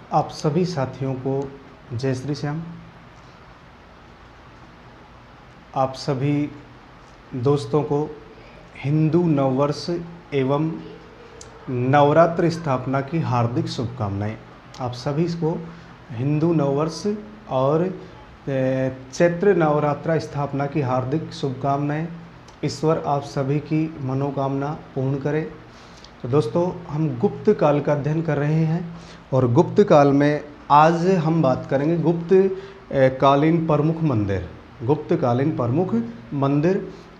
आप सभी साथियों को जय श्री श्याम। आप सभी दोस्तों को हिंदू नववर्ष एवं नवरात्र स्थापना की हार्दिक शुभकामनाएं। आप सभी को हिंदू नववर्ष और चैत्र नवरात्र स्थापना की हार्दिक शुभकामनाएं। ईश्वर आप सभी की मनोकामना पूर्ण करे। तो दोस्तों, हम गुप्त काल का अध्ययन कर रहे हैं और गुप्त काल में आज हम बात करेंगे गुप्त कालीन प्रमुख मंदिर। गुप्त कालीन प्रमुख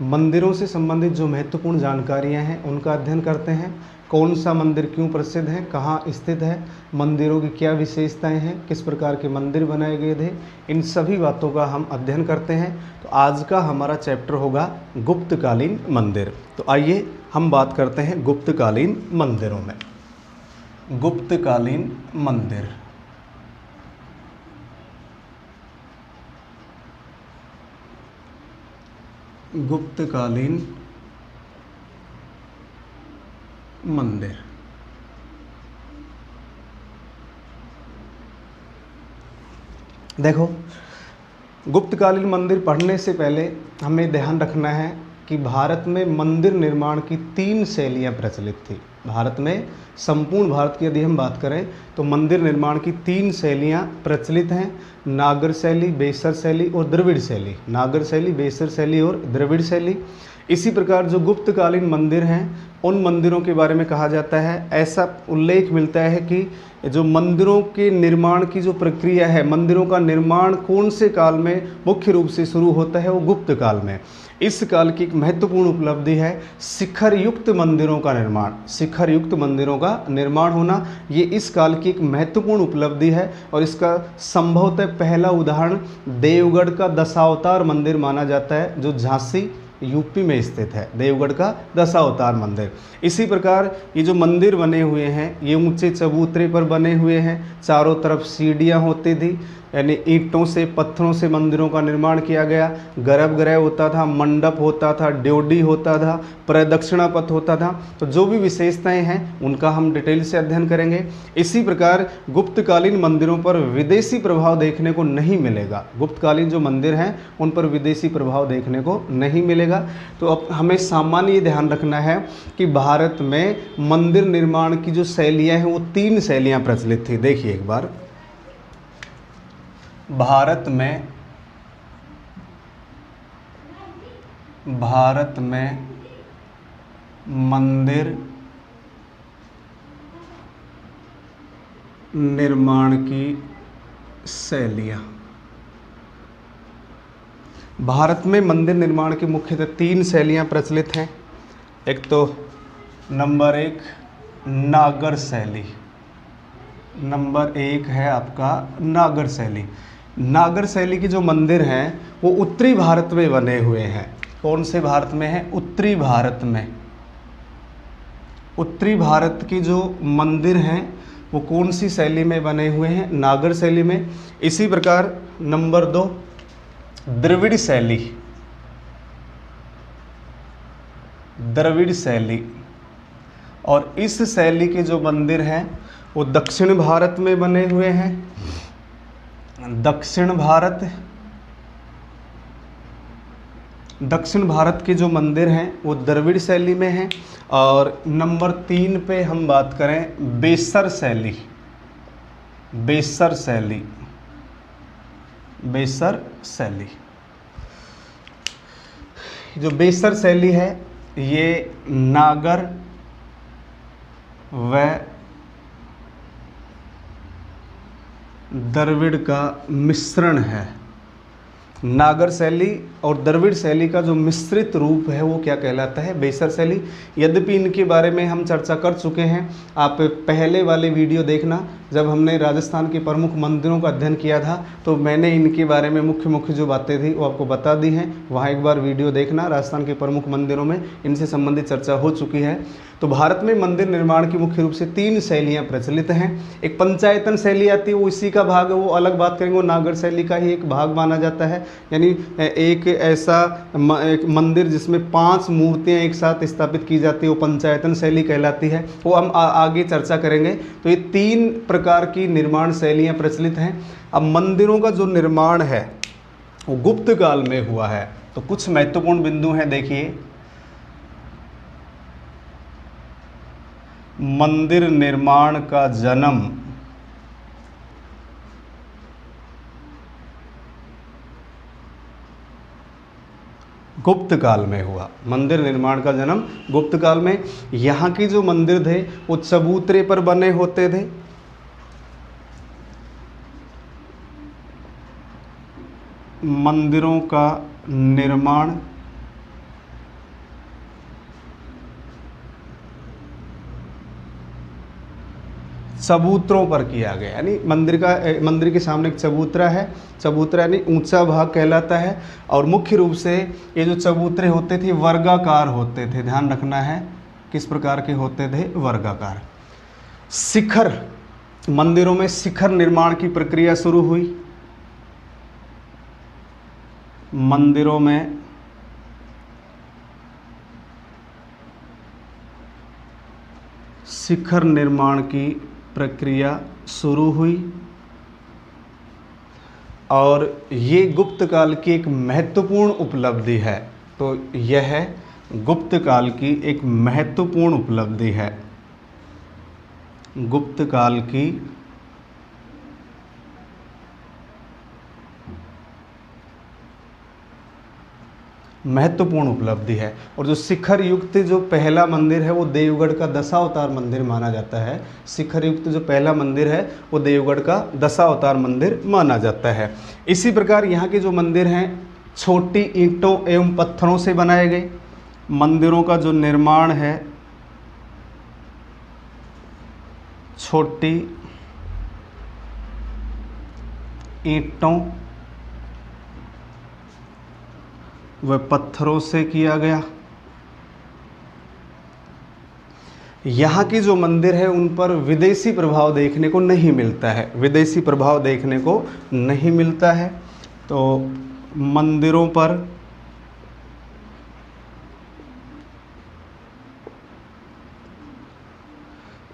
मंदिरों से संबंधित जो महत्वपूर्ण जानकारियां हैं उनका अध्ययन करते हैं। कौन सा मंदिर क्यों प्रसिद्ध है, कहाँ स्थित है, मंदिरों की क्या विशेषताएं हैं, किस प्रकार के मंदिर बनाए गए थे, इन सभी बातों का हम अध्ययन करते हैं। तो आज का हमारा चैप्टर होगा गुप्तकालीन मंदिर। तो आइए हम बात करते हैं गुप्तकालीन मंदिरों में। गुप्तकालीन मंदिर, गुप्तकालीन मंदिर। देखो, गुप्तकालीन मंदिर पढ़ने से पहले हमें ध्यान रखना है कि भारत में मंदिर निर्माण की 3 शैलियाँ प्रचलित थी। भारत में, संपूर्ण भारत की यदि हम बात करें तो मंदिर निर्माण की 3 शैलियाँ प्रचलित हैं। नागर शैली, बेसर शैली और द्रविड़ शैली। नागर शैली, बेसर शैली और द्रविड़ शैली। इसी प्रकार जो गुप्तकालीन मंदिर हैं उन मंदिरों के बारे में कहा जाता है, ऐसा उल्लेख मिलता है कि जो मंदिरों के निर्माण की जो प्रक्रिया है, मंदिरों का निर्माण कौन से काल में मुख्य रूप से शुरू होता है, वो गुप्त काल में। इस काल की एक महत्वपूर्ण उपलब्धि है शिखर युक्त मंदिरों का निर्माण। शिखर युक्त मंदिरों का निर्माण होना ये इस काल की एक महत्वपूर्ण उपलब्धि है और इसका संभवतः पहला उदाहरण देवगढ़ का दशावतार मंदिर माना जाता है, जो झांसी यूपी में स्थित है। देवगढ़ का दशावतार मंदिर। इसी प्रकार ये जो मंदिर बने हुए हैं ये ऊंचे चबूतरे पर बने हुए हैं, चारों तरफ सीढ़ियाँ होती थी, यानी ईंटों से, पत्थरों से मंदिरों का निर्माण किया गया। गर्भगृह होता था, मंडप होता था, ड्योढ़ी होता था, प्रदक्षिणा पथ होता था। तो जो भी विशेषताएं हैं उनका हम डिटेल से अध्ययन करेंगे। इसी प्रकार गुप्तकालीन मंदिरों पर विदेशी प्रभाव देखने को नहीं मिलेगा। गुप्तकालीन जो मंदिर हैं उन पर विदेशी प्रभाव देखने को नहीं मिलेगा। तो अब हमें सामान्य ये ध्यान रखना है कि भारत में मंदिर निर्माण की जो शैलियाँ हैं वो 3 शैलियाँ प्रचलित थी। देखिए एक बार, भारत में मंदिर निर्माण की शैलियाँ। भारत में मंदिर निर्माण की मुख्यतः 3 शैलियाँ प्रचलित हैं। एक तो नंबर 1 नागर शैली। नंबर 1 है आपका नागर शैली। नागर शैली के जो मंदिर हैं वो उत्तरी भारत में बने हुए हैं। कौन से भारत में हैं? उत्तरी भारत में। उत्तरी भारत की जो मंदिर हैं वो कौन सी शैली में बने हुए हैं? नागर शैली में। इसी प्रकार नंबर 2 द्रविड़ शैली। द्रविड़ शैली, और इस शैली के जो मंदिर हैं वो दक्षिण भारत में बने हुए हैं। दक्षिण भारत के जो मंदिर हैं वो द्रविड़ शैली में हैं। और नंबर 3 पे हम बात करें बेसर शैली। बेसर शैली, बेसर शैली। जो बेसर शैली है ये नागर व द्रविड़ का मिश्रण है। नागर शैली और द्रविड़ शैली का जो मिश्रित रूप है वो क्या कहलाता है? बेसर शैली। यद्यपि इनके बारे में हम चर्चा कर चुके हैं, आप पहले वाले वीडियो देखना, जब हमने राजस्थान के प्रमुख मंदिरों का अध्ययन किया था तो मैंने इनके बारे में मुख्य जो बातें थी वो आपको बता दी हैं। वहाँ एक बार वीडियो देखना, राजस्थान के प्रमुख मंदिरों में इनसे संबंधित चर्चा हो चुकी है। तो भारत में मंदिर निर्माण की मुख्य रूप से 3 शैलियाँ प्रचलित हैं। एक पंचायतन शैली आती है, वो इसी का भाग है, वो अलग बात करेंगे, वो नागर शैली का ही एक भाग माना जाता है। यानी एक ऐसा एक मंदिर जिसमें 5 मूर्तियां एक साथ स्थापित की जाती है वो पंचायतन शैली कहलाती है। वो हम आगे चर्चा करेंगे। तो ये 3 प्रकार की निर्माण शैलियाँ प्रचलित हैं। अब मंदिरों का जो निर्माण है वो गुप्त काल में हुआ है। तो कुछ महत्वपूर्ण बिंदु हैं, देखिए। मंदिर निर्माण का जन्म गुप्त काल में हुआ। मंदिर निर्माण का जन्म गुप्त काल में। यहाँ के जो मंदिर थे वो चबूतरे पर बने होते थे। मंदिरों का निर्माण चबूतरों पर किया गया, यानी मंदिर के सामने एक चबूतरा है। चबूतरा यानी ऊंचा भाग कहलाता है। और मुख्य रूप से ये जो चबूतरे होते थे वर्गाकार होते थे। ध्यान रखना है किस प्रकार के होते थे, वर्गाकार। शिखर, मंदिरों में शिखर निर्माण की प्रक्रिया शुरू हुई। मंदिरों में शिखर निर्माण की प्रक्रिया शुरू हुई और ये गुप्त काल की एक महत्वपूर्ण उपलब्धि है। तो यह गुप्त काल की एक महत्वपूर्ण उपलब्धि है। गुप्त काल की महत्वपूर्ण उपलब्धि है। और जो शिखर युक्त जो पहला मंदिर है वो देवगढ़ का दशावतार मंदिर माना जाता है। शिखर युक्त जो पहला मंदिर है वो देवगढ़ का दशावतार मंदिर माना जाता है। इसी प्रकार यहाँ के जो मंदिर हैं छोटी ईंटों एवं पत्थरों से बनाए गए। मंदिरों का जो निर्माण है छोटी ईंटों वह पत्थरों से किया गया। यहाँ के जो मंदिर है उन पर विदेशी प्रभाव देखने को नहीं मिलता है। विदेशी प्रभाव देखने को नहीं मिलता है। तो मंदिरों पर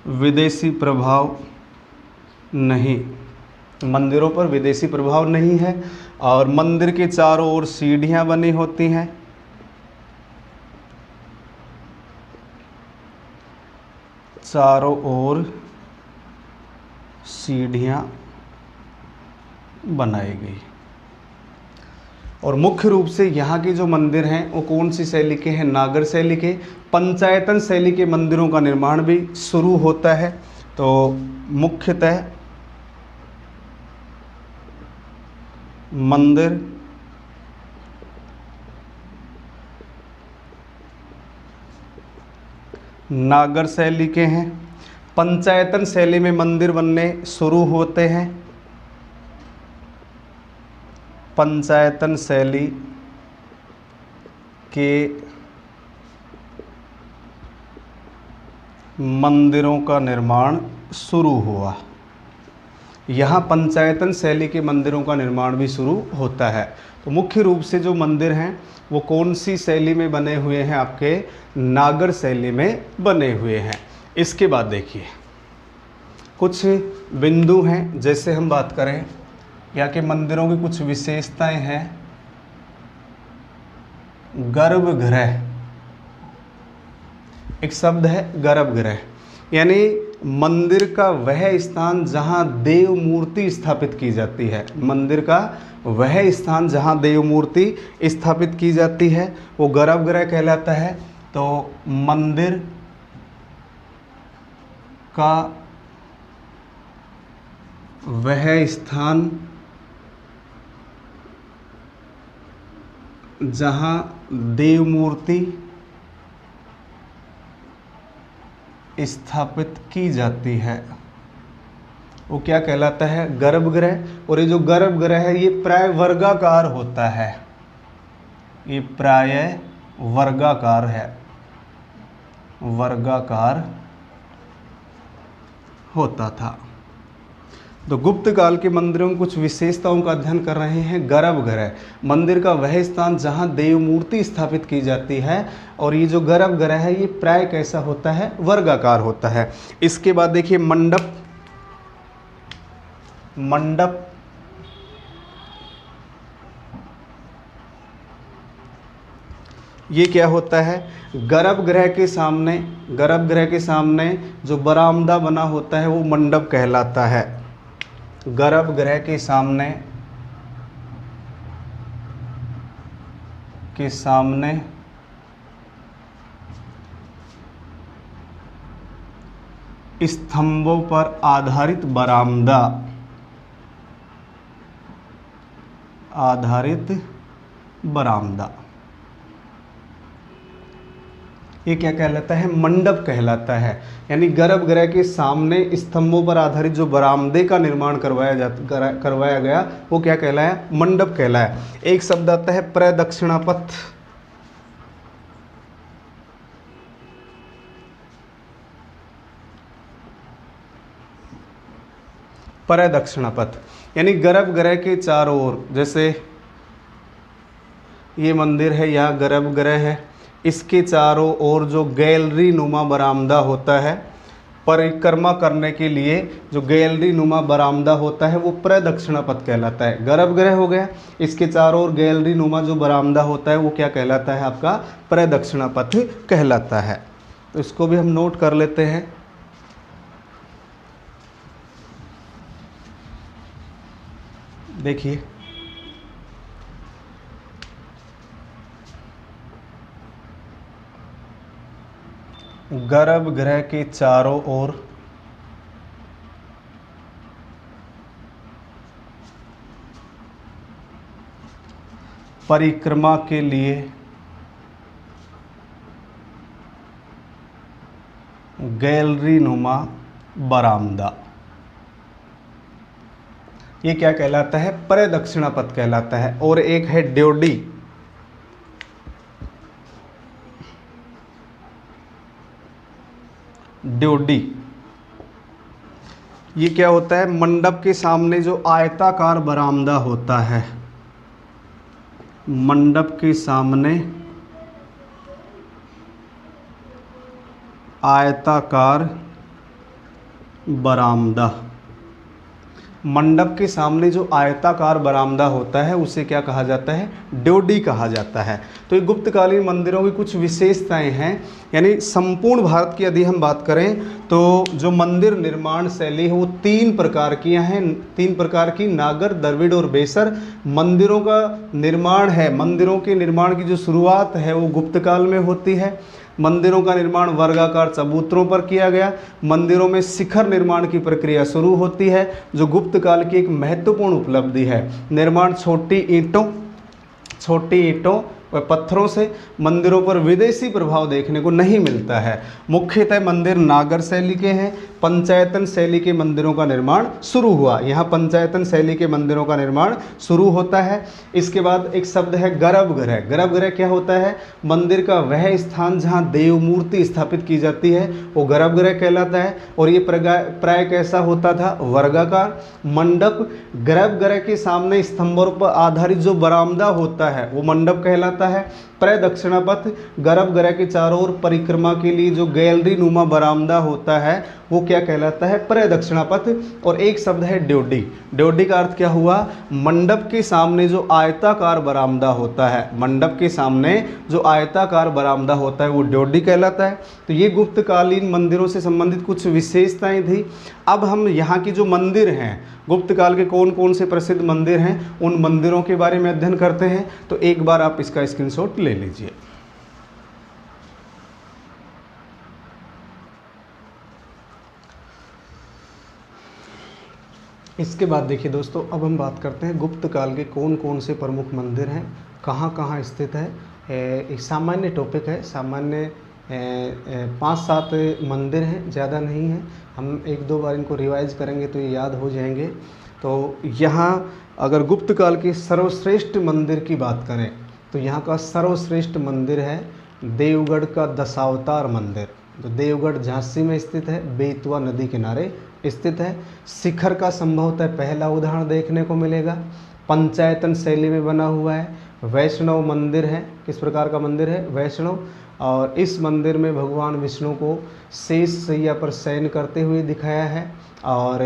विदेशी प्रभाव नहीं, मंदिरों पर विदेशी प्रभाव नहीं है। और मंदिर के चारों ओर सीढ़ियां बनी होती हैं। चारों ओर सीढ़ियां बनाई गई। और मुख्य रूप से यहाँ के जो मंदिर हैं वो कौन सी शैली के हैं, नागर शैली के। पंचायतन शैली के मंदिरों का निर्माण भी शुरू होता है। तो मुख्यतः मंदिर नागर शैली के हैं। पंचायतन शैली में मंदिर बनने शुरू होते हैं। पंचायतन शैली के मंदिरों का निर्माण शुरू हुआ। यहाँ पंचायतन शैली के मंदिरों का निर्माण भी शुरू होता है। तो मुख्य रूप से जो मंदिर हैं वो कौन सी शैली में बने हुए हैं, आपके नागर शैली में बने हुए हैं। इसके बाद देखिए कुछ बिंदु हैं। जैसे हम बात करें यहाँ के मंदिरों की कुछ विशेषताएं हैं। गर्भगृह, एक शब्द है गर्भगृह, यानी मंदिर का वह स्थान जहाँ देव मूर्ति स्थापित की जाती है। मंदिर का वह स्थान जहाँ देव मूर्ति स्थापित की जाती है वो गर्भगृह कहलाता है। तो मंदिर का वह स्थान जहाँ देव मूर्ति स्थापित की जाती है वो क्या कहलाता है, गर्भगृह। और ये जो गर्भगृह है ये प्राय वर्गाकार होता है। ये प्राय वर्गाकार है, वर्गाकार होता था। तो गुप्त काल के मंदिरों में कुछ विशेषताओं का अध्ययन कर रहे हैं। गर्भगृह, मंदिर का वह स्थान जहां देव मूर्ति स्थापित की जाती है, और ये जो गर्भगृह है ये प्राय कैसा होता है, वर्गाकार होता है। इसके बाद देखिए मंडप, मंडप ये क्या होता है, गर्भगृह के सामने, गर्भगृह के सामने जो बरामदा बना होता है वो मंडप कहलाता है। गर्भगृह के सामने स्तंभों पर आधारित बरामदा, आधारित बरामदा ये क्या कहलाता है, मंडप कहलाता है। यानी गर्भगृह के सामने स्तंभों पर आधारित जो बरामदे का निर्माण करवाया गया वो क्या कहलाया, मंडप कहलाया। एक शब्द आता है प्रदक्षिणापथ, प्रदक्षिणापथ यानी गर्भगृह के चारों ओर, जैसे ये मंदिर है, यहाँ गर्भगृह है, इसके चारों ओर जो गैलरी नुमा बरामदा होता है, परिक्रमा करने के लिए जो गैलरी नुमा बरामदा होता है वो प्रदक्षिणापथ कहलाता है। गर्भगृह हो गया, इसके चारों ओर गैलरी नुमा जो बरामदा होता है वो क्या कहलाता है, आपका प्रदक्षिणापथ कहलाता है। तो इसको भी हम नोट कर लेते हैं। देखिए गर्भगृह के चारों ओर परिक्रमा के लिए गैलरी नुमा बरामदा ये क्या कहलाता है, प्रदक्षिणापथ कहलाता है। और एक है ड्योढ़ी, ड्योढ़ी ये क्या होता है, मंडप के सामने जो आयताकार बरामदा होता है, मंडप के सामने आयताकार बरामदा, मंडप के सामने जो आयताकार बरामदा होता है उसे क्या कहा जाता है, ड्योढ़ी कहा जाता है। तो ये गुप्तकालीन मंदिरों की कुछ विशेषताएं हैं। यानी संपूर्ण भारत की यदि हम बात करें तो जो मंदिर निर्माण शैली है वो तीन प्रकार की हैं, तीन प्रकार की, नागर, द्रविड़ और बेसर। मंदिरों का निर्माण है, मंदिरों के निर्माण की जो शुरुआत है वो गुप्त काल में होती है। मंदिरों का निर्माण वर्गाकार चबूतरों पर किया गया। मंदिरों में शिखर निर्माण की प्रक्रिया शुरू होती है जो गुप्त काल की एक महत्वपूर्ण उपलब्धि है। निर्माण छोटी ईंटों व पत्थरों से, मंदिरों पर विदेशी प्रभाव देखने को नहीं मिलता है। मुख्यतः मंदिर नागर शैली के हैं। पंचायतन शैली के मंदिरों का निर्माण शुरू हुआ, यहाँ पंचायतन शैली के मंदिरों का निर्माण शुरू होता है। इसके बाद एक शब्द है गर्भगृह। गर्भगृह क्या होता है, मंदिर का वह स्थान जहाँ देव मूर्ति स्थापित की जाती है वो गर्भगृह कहलाता है। और ये प्राय कैसा होता था, वर्गाकार। मंडप, गर्भगृह के सामने स्तंभों पर आधारित जो बरामदा होता है वो मंडप कहलाता है। प्रदक्षिणापथ, गर्भगृह के चारों ओर परिक्रमा के लिए जो गैलरी नुमा बरामदा होता है वो क्या कहलाता है, प्रदक्षिणापथ। और एक शब्द है ड्योढ़ी। ड्योढ़ी का अर्थ क्या हुआ, मंडप के सामने जो आयताकार बरामदा होता है, मंडप के सामने जो आयताकार बरामदा होता है वो ड्योढ़ी कहलाता है। तो ये गुप्तकालीन मंदिरों से संबंधित कुछ विशेषताएं थी। अब हम यहाँ की जो मंदिर हैं, गुप्त काल के कौन कौन से प्रसिद्ध मंदिर हैं उन मंदिरों के बारे में अध्ययन करते हैं। तो एक बार आप इसका स्क्रीनशॉट ले लीजिए। इसके बाद देखिए दोस्तों, अब हम बात करते हैं गुप्त काल के कौन कौन से प्रमुख मंदिर हैं, कहाँ कहाँ स्थित है। एक सामान्य टॉपिक है, सामान्य 5-7 मंदिर हैं, ज़्यादा नहीं है। हम 1-2 बार इनको रिवाइज करेंगे तो ये याद हो जाएंगे। तो यहाँ अगर गुप्त काल के सर्वश्रेष्ठ मंदिर की बात करें तो यहाँ का सर्वश्रेष्ठ मंदिर है देवगढ़ का दशावतार मंदिर, जो देवगढ़ झांसी में स्थित है, बेतवा नदी किनारे स्थित है। शिखर का संभवतः पहला उदाहरण देखने को मिलेगा। पंचायतन शैली में बना हुआ है। वैष्णव मंदिर है। किस प्रकार का मंदिर है? वैष्णव। और इस मंदिर में भगवान विष्णु को शेष शैया पर शयन करते हुए दिखाया है और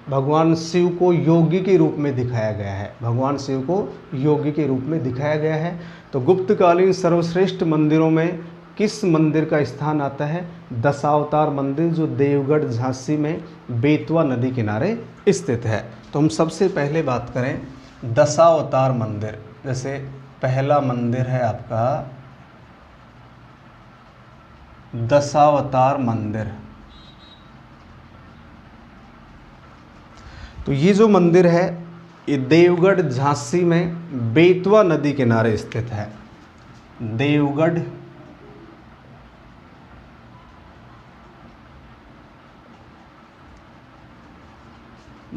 भगवान शिव को योगी के रूप में दिखाया गया है। भगवान शिव को योगी के रूप में दिखाया गया है। तो गुप्तकालीन सर्वश्रेष्ठ मंदिरों में किस मंदिर का स्थान आता है? दशावतार मंदिर, जो देवगढ़ झांसी में बेतवा नदी किनारे स्थित है। तो हम सबसे पहले बात करें दशावतार मंदिर। जैसे पहला मंदिर है आपका दशावतार मंदिर। तो ये जो मंदिर है ये देवगढ़ झांसी में बेतवा नदी किनारे स्थित है। देवगढ़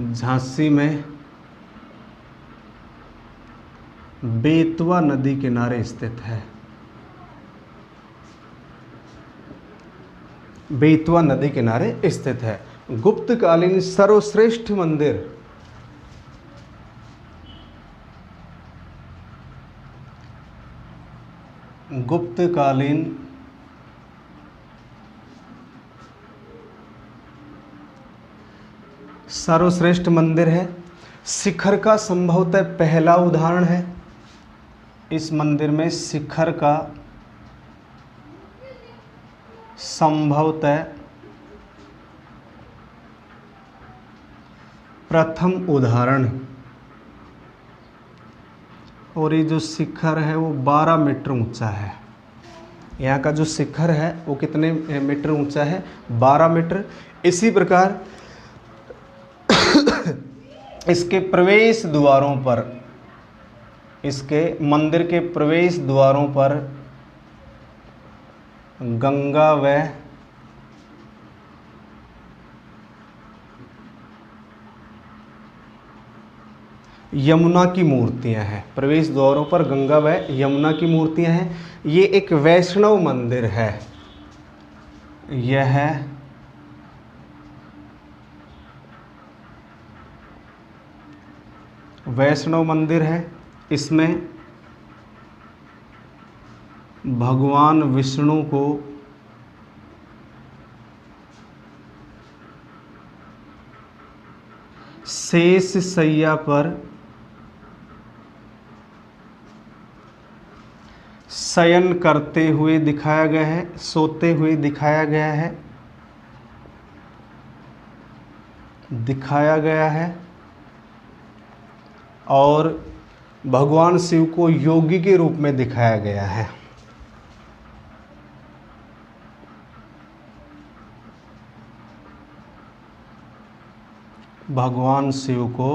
झांसी में बेतवा नदी किनारे स्थित है। बेतवा नदी किनारे स्थित है। गुप्तकालीन सर्वश्रेष्ठ मंदिर, गुप्तकालीन सर्वश्रेष्ठ मंदिर है। शिखर का संभवतः पहला उदाहरण है। इस मंदिर में शिखर का संभवतः प्रथम उदाहरण, और ये जो शिखर है वो 12 मीटर ऊंचा है। यहाँ का जो शिखर है वो कितने मीटर ऊंचा है? 12 मीटर। इसी प्रकार इसके प्रवेश द्वारों पर, इसके मंदिर के प्रवेश द्वारों पर गंगा व यमुना की मूर्तियां हैं। प्रवेश द्वारों पर गंगा व यमुना की मूर्तियां हैं। ये एक वैष्णव मंदिर है। यह वैष्णव मंदिर है। इसमें भगवान विष्णु को शेष शैया पर शयन करते हुए दिखाया गया है, सोते हुए दिखाया गया है, और भगवान शिव को योगी के रूप में दिखाया गया है। भगवान शिव को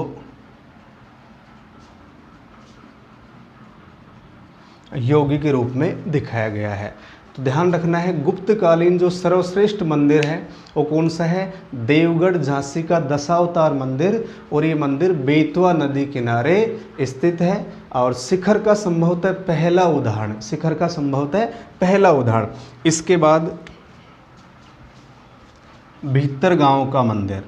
योगी के रूप में दिखाया गया है। तो ध्यान रखना है, गुप्तकालीन जो सर्वश्रेष्ठ मंदिर है वो कौन सा है? देवगढ़ झांसी का दशावतार मंदिर, और ये मंदिर बेतवा नदी किनारे स्थित है। और शिखर का संभवतः पहला उदाहरण, शिखर का संभवतः पहला उदाहरण। इसके बाद भीतरगांव का मंदिर।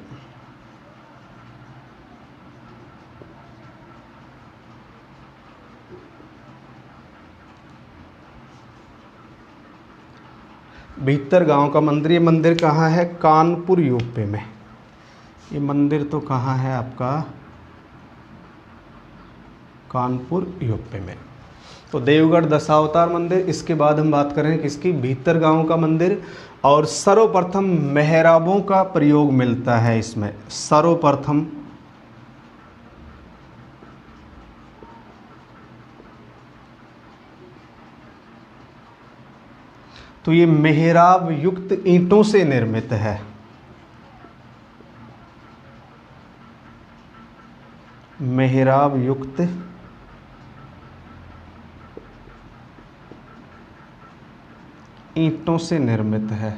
भीतरगांव का मंदिर, ये मंदिर कहाँ है? कानपुर यूपी में। ये मंदिर तो कहाँ है आपका? कानपुर यूपी में। तो देवगढ़ दशावतार मंदिर। इसके बाद हम बात करें किसकी? भीतरगांव का मंदिर। और सर्वप्रथम मेहराबों का प्रयोग मिलता है इसमें। सर्वप्रथम तो ये मेहराब युक्त ईंटों से निर्मित है। मेहराब युक्त ईंटों से निर्मित है।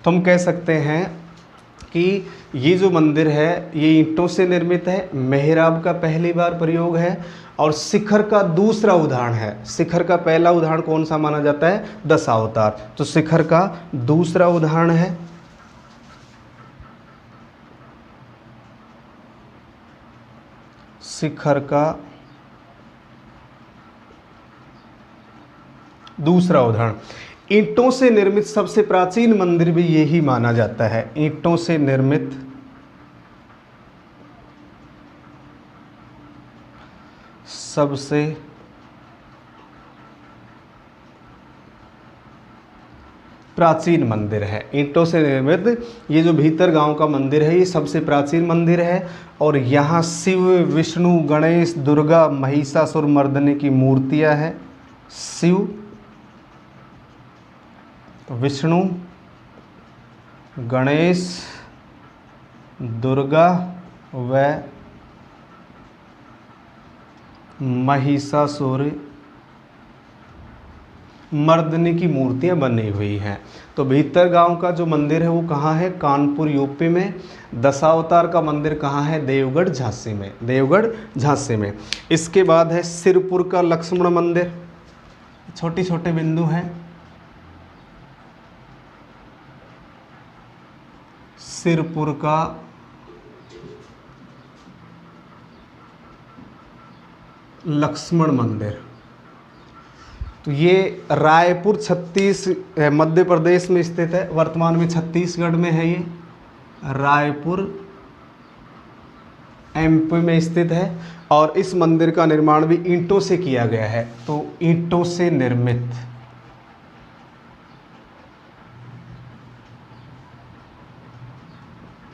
तो हम कह सकते हैं कि ये जो मंदिर है ये ईंटों से निर्मित है। मेहराब का पहली बार प्रयोग है और शिखर का दूसरा उदाहरण है। शिखर का पहला उदाहरण कौन सा माना जाता है? दशावतार। तो शिखर का दूसरा उदाहरण है शिखर का दूसरा उदाहरण। ईंटों से निर्मित सबसे प्राचीन मंदिर भी यही माना जाता है। ईंटों से निर्मित सबसे प्राचीन मंदिर है। ईंटों से निर्मित ये जो भीतर गांव का मंदिर है, ये सबसे प्राचीन मंदिर है। और यहाँ शिव, विष्णु, गणेश, दुर्गा, महिषासुर मर्दनी की मूर्तियां हैं। शिव, विष्णु, गणेश, दुर्गा व महिषासुर मर्दनी की मूर्तियां बनी हुई हैं। तो भीतर गांव का जो मंदिर है वो कहाँ है? कानपुर यूपी में। दशावतार का मंदिर कहाँ है? देवगढ़ झांसी में। देवगढ़ झांसी में। इसके बाद है सिरपुर का लक्ष्मण मंदिर। छोटे छोटे बिंदु हैं। सिरपुर का लक्ष्मण मंदिर, तो ये रायपुर मध्य प्रदेश में स्थित है। वर्तमान में छत्तीसगढ़ में है। ये रायपुर एमपी में स्थित है। और इस मंदिर का निर्माण भी ईंटों से किया गया है। तो ईंटों से निर्मित,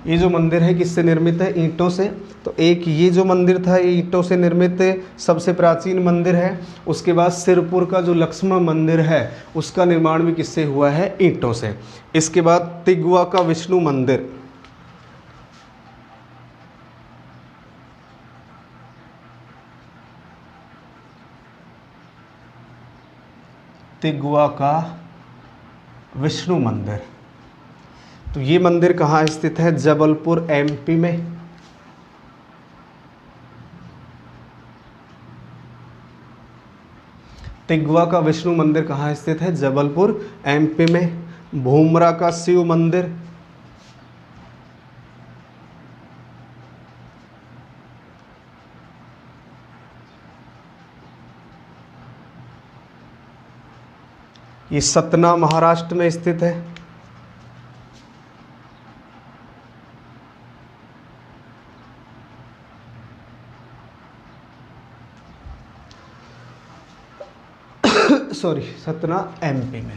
ये जो मंदिर है किससे निर्मित है? ईंटों से। तो एक ये जो मंदिर था ये ईंटों से निर्मित सबसे प्राचीन मंदिर है। उसके बाद सिरपुर का जो लक्ष्मण मंदिर है उसका निर्माण भी किससे हुआ है? ईंटों से। इसके बाद तिगवा का विष्णु मंदिर, तिगवा का विष्णु मंदिर, तो ये मंदिर कहाँ स्थित है? जबलपुर एमपी में। तिगवा का विष्णु मंदिर कहाँ स्थित है? जबलपुर एमपी में। भूमरा का शिव मंदिर, ये सतना महाराष्ट्र में स्थित है। सॉरी, सतना एमपी में,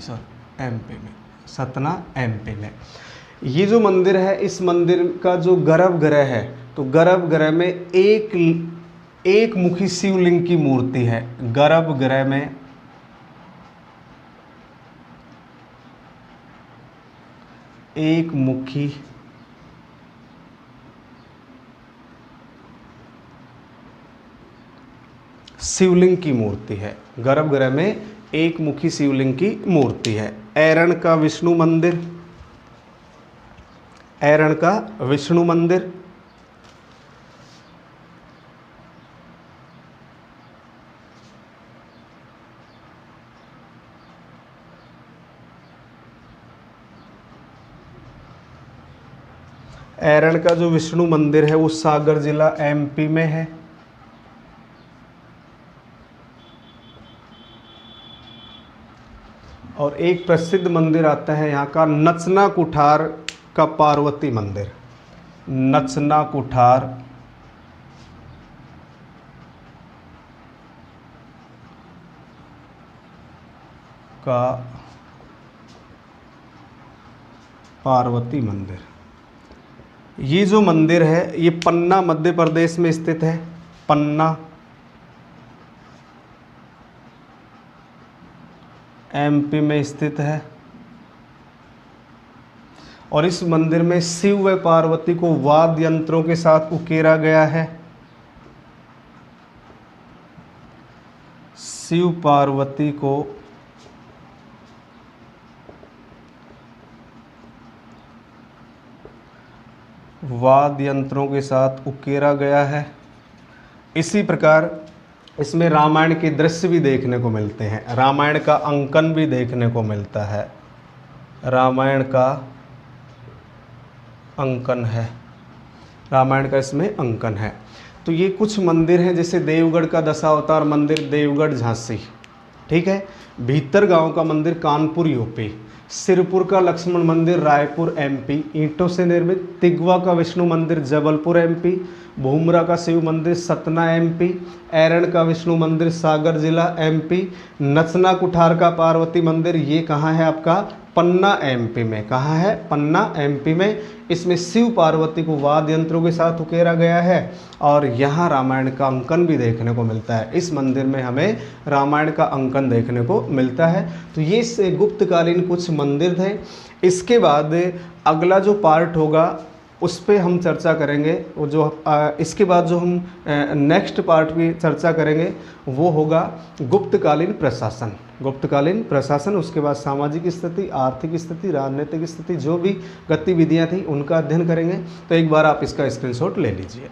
सतना एमपी में। ये जो मंदिर है, इस मंदिर का जो गर्भगृह है, तो गर्भगृह में एक मुखी शिवलिंग की मूर्ति है। गर्भगृह में एक मुखी शिवलिंग की मूर्ति है। गर्भगृह में एक मुखी शिवलिंग की मूर्ति है। ऐरण का विष्णु मंदिर, ऐरण का विष्णु मंदिर। ऐरण का जो विष्णु मंदिर है वो सागर जिला एमपी में है। और एक प्रसिद्ध मंदिर आता है यहाँ का, नचना कुठार का पार्वती मंदिर। नचना कुठार का पार्वती मंदिर। ये जो मंदिर है ये पन्ना मध्य प्रदेश में स्थित है। पन्ना एमपी में स्थित है। और इस मंदिर में शिव व पार्वती को वाद्य यंत्रों के साथ उकेरा गया है। शिव पार्वती को वाद्य यंत्रों के साथ उकेरा गया है। इसी प्रकार इसमें रामायण के दृश्य भी देखने को मिलते हैं। रामायण का अंकन भी देखने को मिलता है। रामायण का अंकन है, रामायण का इसमें अंकन है। तो ये कुछ मंदिर हैं, जैसे देवगढ़ का दशावतार मंदिर देवगढ़ झांसी, ठीक है। भीतर गांव का मंदिर कानपुर यूपी, सिरपुर का लक्ष्मण मंदिर रायपुर एमपी, ईंटों से निर्मित तिगवा का विष्णु मंदिर जबलपुर एमपी, भूमरा का शिव मंदिर सतना एमपी, ऐरण का विष्णु मंदिर सागर जिला एमपी, नचना कुठार का पार्वती मंदिर ये कहाँ है आपका, पन्ना एमपी में। कहाँ है, पन्ना एमपी में। इसमें शिव पार्वती को वाद्य यंत्रों के साथ उकेरा गया है और यहाँ रामायण का अंकन भी देखने को मिलता है। इस मंदिर में हमें रामायण का अंकन देखने को मिलता है। तो ये गुप्तकालीन कुछ मंदिर थे। इसके बाद अगला जो पार्ट होगा उस पे हम चर्चा करेंगे। वो जो इसके बाद जो हम नेक्स्ट पार्ट की चर्चा करेंगे वो होगा गुप्तकालीन प्रशासन। गुप्तकालीन प्रशासन, उसके बाद सामाजिक स्थिति, आर्थिक स्थिति, राजनीतिक स्थिति, जो भी गतिविधियां थी उनका अध्ययन करेंगे। तो एक बार आप इसका स्क्रीनशॉट ले लीजिए।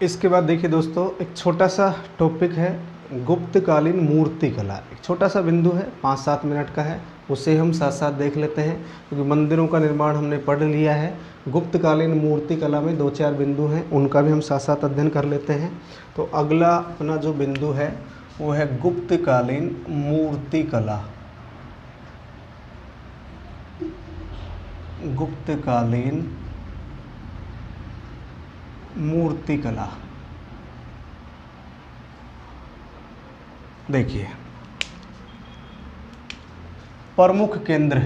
इसके बाद देखिए दोस्तों, एक छोटा सा टॉपिक है गुप्तकालीन मूर्ति कला। एक छोटा सा बिंदु है, 5-7 मिनट का है, उसे हम साथ साथ देख लेते हैं क्योंकि मंदिरों का निर्माण हमने पढ़ लिया है। गुप्तकालीन मूर्ति कला में 2-4 बिंदु हैं, उनका भी हम साथ साथ अध्ययन कर लेते हैं। तो अगला अपना जो बिंदु है वो है गुप्तकालीन मूर्ति कला। गुप्तकालीन मूर्ति कला, देखिए प्रमुख केंद्र,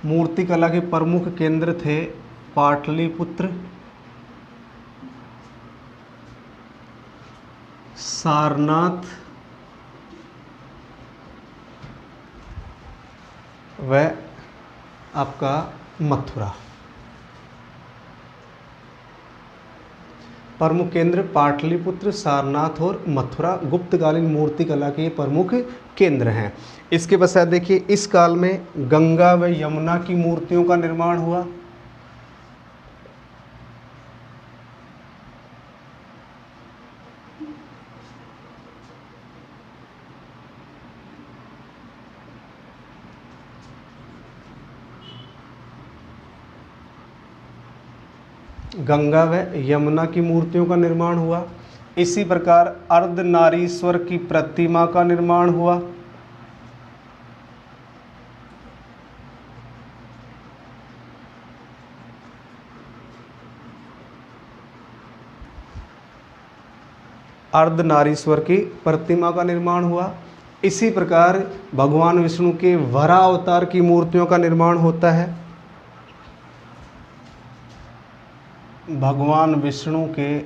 मूर्ति कला के प्रमुख केंद्र थे पाटलिपुत्र, सारनाथ व आपका मथुरा। प्रमुख केंद्र पाटलिपुत्र, सारनाथ और मथुरा गुप्तकालीन मूर्ति कला के प्रमुख केंद्र हैं। इसके पश्चात देखिए इस काल में गंगा व यमुना की मूर्तियों का निर्माण हुआ। गंगा व यमुना की मूर्तियों का निर्माण हुआ। इसी प्रकार अर्धनारीश्वर की प्रतिमा का निर्माण हुआ। अर्धनारीश्वर की प्रतिमा का निर्माण हुआ। इसी प्रकार भगवान विष्णु के वराह अवतार की मूर्तियों का निर्माण होता है। भगवान विष्णु के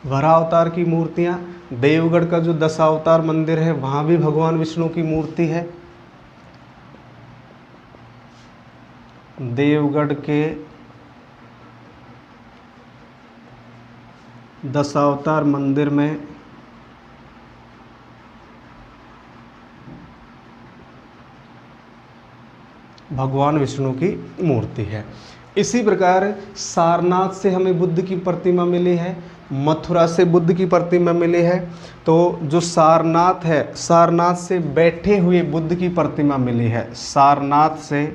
वराह अवतार की मूर्तियां, देवगढ़ का जो दशावतार मंदिर है वहां भी भगवान विष्णु की मूर्ति है। देवगढ़ के दशावतार मंदिर में भगवान विष्णु की मूर्ति है। इसी प्रकार सारनाथ से हमें बुद्ध की प्रतिमा मिली है, मथुरा से बुद्ध की प्रतिमा मिली है। तो जो सारनाथ है, सारनाथ से बैठे हुए बुद्ध की प्रतिमा मिली है। सारनाथ से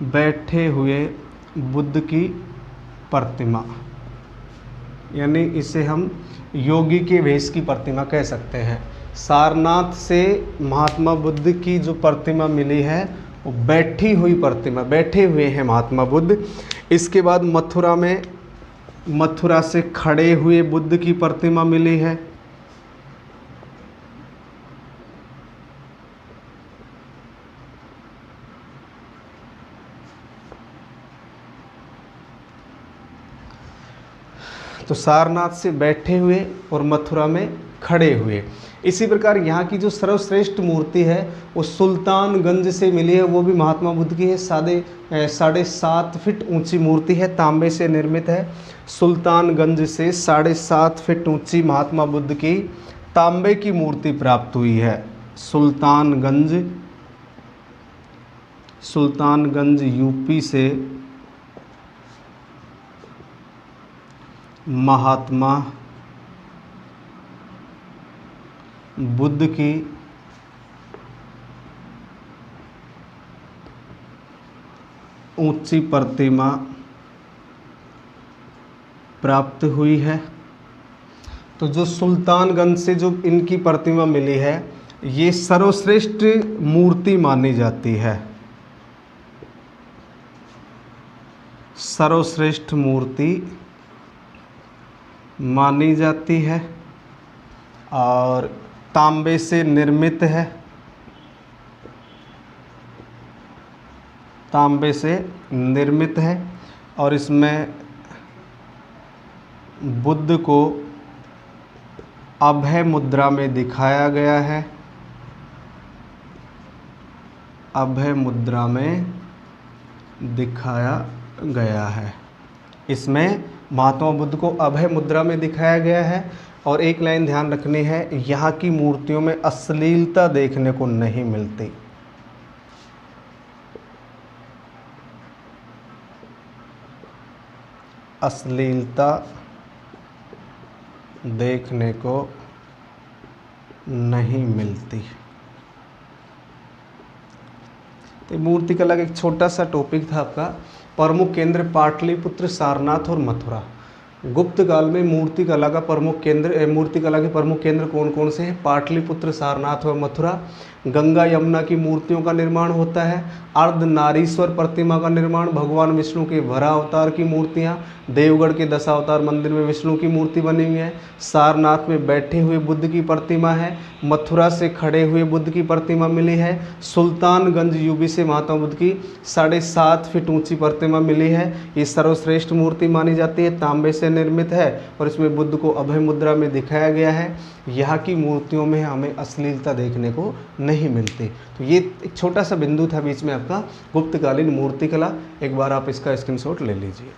बैठे हुए बुद्ध की प्रतिमा, यानी इसे हम योगी के वेश की प्रतिमा कह सकते हैं। सारनाथ से महात्मा बुद्ध की जो प्रतिमा मिली है वो बैठी हुई प्रतिमा, बैठे हुए हैं महात्मा बुद्ध। इसके बाद मथुरा में, मथुरा से खड़े हुए बुद्ध की प्रतिमा मिली है। तो सारनाथ से बैठे हुए और मथुरा में खड़े हुए। इसी प्रकार यहाँ की जो सर्वश्रेष्ठ मूर्ति है वो सुल्तानगंज से मिली है, वो भी महात्मा बुद्ध की है। 7.5 फीट ऊंची मूर्ति है, तांबे से निर्मित है। सुल्तानगंज से 7.5 फीट ऊंची महात्मा बुद्ध की तांबे की मूर्ति प्राप्त हुई है। सुल्तानगंज यूपी से महात्मा बुद्ध की ऊंची प्रतिमा प्राप्त हुई है। तो जो सुल्तानगंज से जो इनकी प्रतिमा मिली है ये सर्वश्रेष्ठ मूर्ति मानी जाती है, सर्वश्रेष्ठ मूर्ति मानी जाती है और तांबे से निर्मित है, तांबे से निर्मित है और इसमें बुद्ध को अभय मुद्रा में दिखाया गया है, अभय मुद्रा में दिखाया गया है। इसमें महात्मा बुद्ध को अभय मुद्रा में दिखाया गया है। और एक लाइन ध्यान रखनी है, यहाँ की मूर्तियों में अश्लीलता देखने को नहीं मिलती। अश्लीलता देखने को नहीं मिलती। तो मूर्ति कला का एक छोटा सा टॉपिक था आपका। प्रमुख केंद्र पाटलिपुत्र, सारनाथ और मथुरा। गुप्त काल में मूर्ति कला का प्रमुख केंद्र, मूर्ति कला के प्रमुख केंद्र कौन कौन से हैं? पाटलिपुत्र, सारनाथ और मथुरा। गंगा यमुना की मूर्तियों का निर्माण होता है। अर्धनारीश्वर प्रतिमा का निर्माण, भगवान विष्णु के वराह अवतार की मूर्तियाँ। देवगढ़ के दशावतार मंदिर में विष्णु की मूर्ति बनी हुई है। सारनाथ में बैठे हुए बुद्ध की प्रतिमा है। मथुरा से खड़े हुए बुद्ध की प्रतिमा मिली है। सुल्तानगंज यूपी से महात्मा बुद्ध की 7.5 फीट ऊंची प्रतिमा मिली है। ये सर्वश्रेष्ठ मूर्ति मानी जाती है, तांबे से निर्मित है और इसमें बुद्ध को अभय मुद्रा में दिखाया गया है। यहाँ की मूर्तियों में हमें अश्लीलता देखने को नहीं मिलती। तो ये एक छोटा सा बिंदु था बीच में आपका गुप्तकालीन मूर्तिकला। एक बार आप इसका स्क्रीनशॉट ले लीजिए।